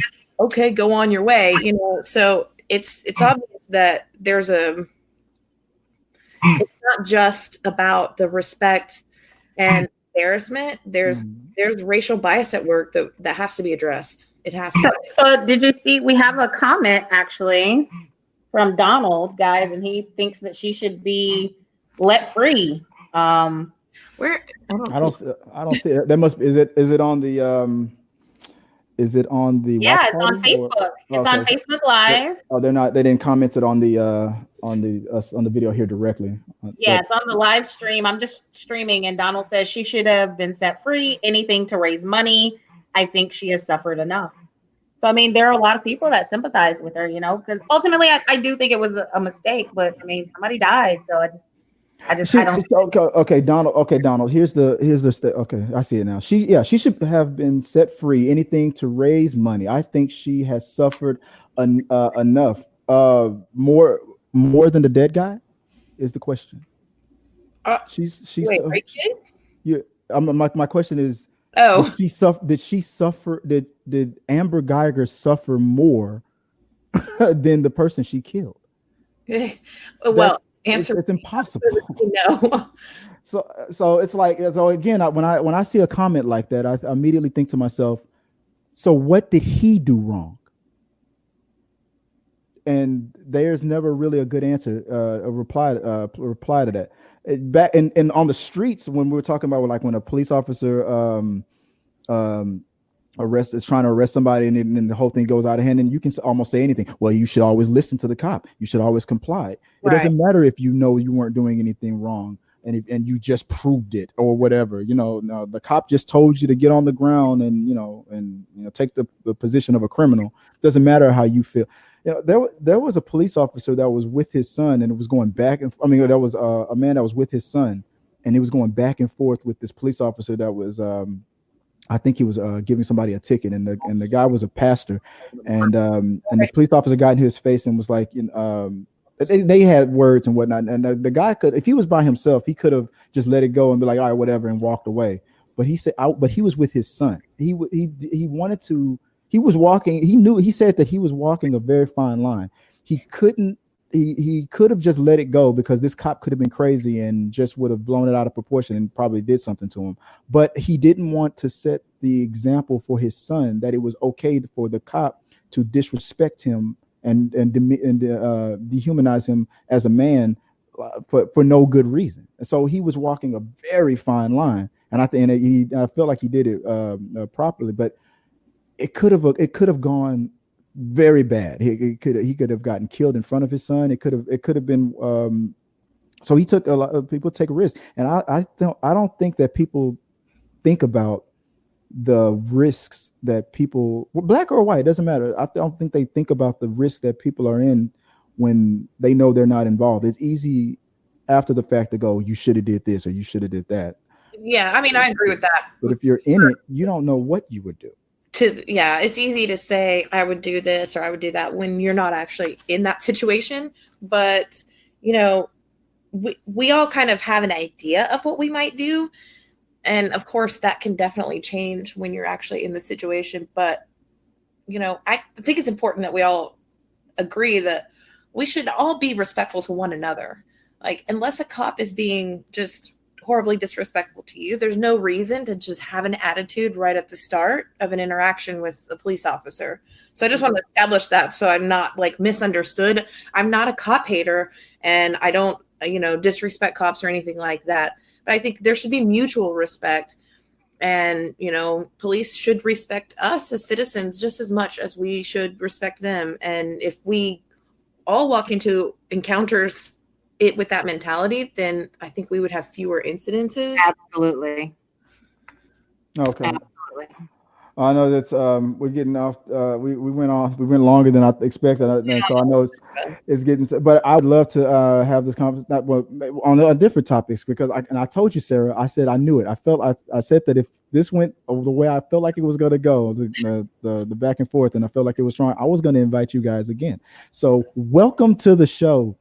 go on your way. So it's obvious that it's not just about the respect and embarrassment. There's racial bias at work that has to be addressed. It has to. So did you see, we have a comment actually from Donald, guys, and he thinks that she should be let free. Where I don't see it. That must be, is it on the yeah, it's on Facebook. It's on Facebook Live. They didn't comment it on the video here directly. Yeah, it's on the live stream. I'm just streaming, and Donald says she should have been set free. Anything to raise money. I think she has suffered enough. So I mean, there are a lot of people that sympathize with her, because ultimately I do think it was a mistake, but I mean, somebody died, so I don't. Okay, Donald. Here's the okay, I see it now. She should have been set free. Anything to raise money. I think she has suffered enough. More than the dead guy is the question. She's wait, my question is. Oh, did she suffer? Did Amber Guyger suffer more than the person she killed? Well. Answer. It's impossible. No. So it's like, again, when I see a comment like that, I immediately think to myself, so what did he do wrong? And there's never really a good answer, a reply to that. Back and on the streets, when we were talking about, like, when a police officer is trying to arrest somebody, and then the whole thing goes out of hand, and you can almost say anything. Well, you should always listen to the cop. You should always comply. It doesn't matter if you know you weren't doing anything wrong and you just proved it or whatever. No, the cop just told you to get on the ground and take the position of a criminal. Doesn't matter how you feel. There was a police officer that was with his son, and it was going back and there was a man that was with his son, and he was going back and forth with this police officer that was I think he was giving somebody a ticket, and the guy was a pastor, and the police officer got in his face and was like, they had words and whatnot, and the guy could, if he was by himself, he could have just let it go and be like, all right, whatever, and walked away. But he said, but he was with his son. He wanted to. He was walking. He said that he was walking a very fine line. He could have just let it go, because this cop could have been crazy and just would have blown it out of proportion and probably did something to him. But he didn't want to set the example for his son that it was okay for the cop to disrespect him and dehumanize him as a man for no good reason. And so he was walking a very fine line, and I felt like he did it properly, but it could have gone very bad. He could have gotten killed in front of his son. It could have been. So he took a lot of people take a risk, and I don't think that people think about the risks that people, black or white, doesn't matter. I don't think they think about the risk that people are in when they know they're not involved. It's easy after the fact to go, you should have did this or you should have did that. Yeah, I mean, I agree with that. But if you're in it, you don't know what you would do. It's easy to say I would do this or I would do that when you're not actually in that situation. But, we all kind of have an idea of what we might do. And of course, that can definitely change when you're actually in the situation. But, I think it's important that we all agree that we should all be respectful to one another. Like, unless a cop is being just horribly disrespectful to you, there's no reason to just have an attitude right at the start of an interaction with a police officer. So I just want to establish that so I'm not like misunderstood. I'm not a cop hater, and I don't, disrespect cops or anything like that. But I think there should be mutual respect, and, police should respect us as citizens just as much as we should respect them. And if we all walk into encounters with that mentality, then I think we would have fewer incidences. Absolutely. Okay. Absolutely. I know that's we're getting off. We went longer than I expected, and so I know it's getting. But I would love to have this conversation on different topics, because I told you, Sarah. I said I knew it. I said that if this went the way I felt like it was going to go, the back and forth, and I felt like it was strong, I was going to invite you guys again. So welcome to the show.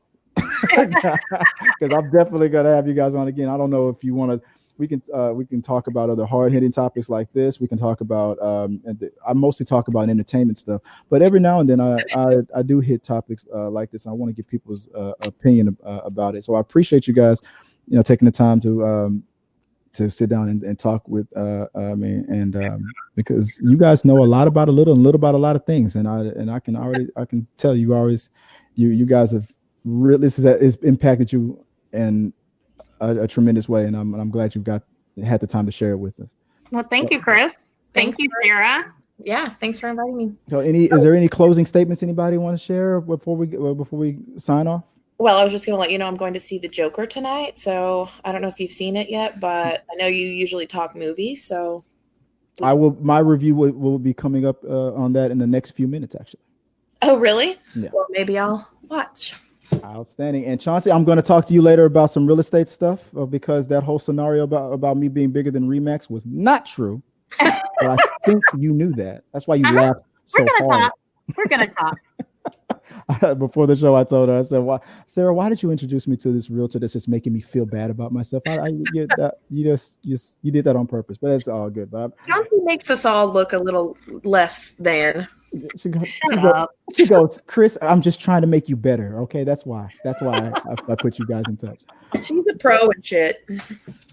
Because I'm definitely gonna have you guys on again. I don't know if you want to. We can talk about other hard-hitting topics like this. We can talk about. I mostly talk about entertainment stuff, but every now and then I do hit topics like this. I want to get people's opinion about it. So I appreciate you guys, taking the time to sit down and talk with me, and because you guys know a lot about a little and little about a lot of things, and I can tell you guys have. Really, this has impacted you in a tremendous way, and I'm glad you had the time to share it with us. Well, thank you, Chris. Thank you, Sarah. Yeah, thanks for inviting me. So, is there any closing statements anybody want to share before we sign off? Well, I was just going to let you know I'm going to see The Joker tonight, so I don't know if you've seen it yet, but I know you usually talk movies, so I will. My review will be coming up on that in the next few minutes, actually. Oh, really? Yeah. Well, maybe I'll watch. Outstanding. And Chaunsey, I'm going to talk to you later about some real estate stuff, because that whole scenario about me being bigger than Remax was not true. But I think you knew that. That's why you laughed so hard. We're going to talk. Before the show, I told her, I said, Sarah, why did you introduce me to this realtor that's just making me feel bad about myself? You did that on purpose, but it's all good. But Chaunsey makes us all look a little less than. She goes, Chris, I'm just trying to make you better. Okay, that's why I put you guys in touch. She's a pro and shit.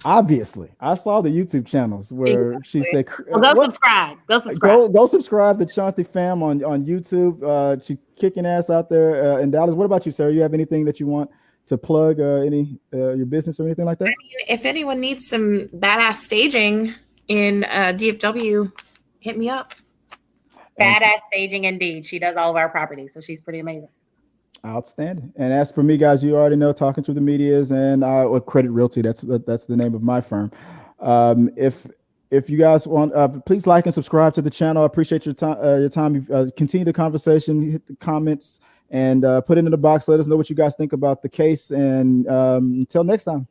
Obviously, I saw the YouTube channels where she said, subscribe. Go subscribe to Chaunsey Pham on YouTube. She kicking ass out there in Dallas. What about you, Sarah? You have anything that you want to plug? Your business or anything like that? I mean, if anyone needs some badass staging in DFW, hit me up. Badass staging indeed. She does all of our properties, so she's pretty amazing. Outstanding. And as for me, guys, you already know, talking to the medias and Credit Realty. That's the name of my firm. If you guys want, please like and subscribe to the channel. I appreciate your time. Continue the conversation. Hit the comments and put it in the box. Let us know what you guys think about the case. And until next time.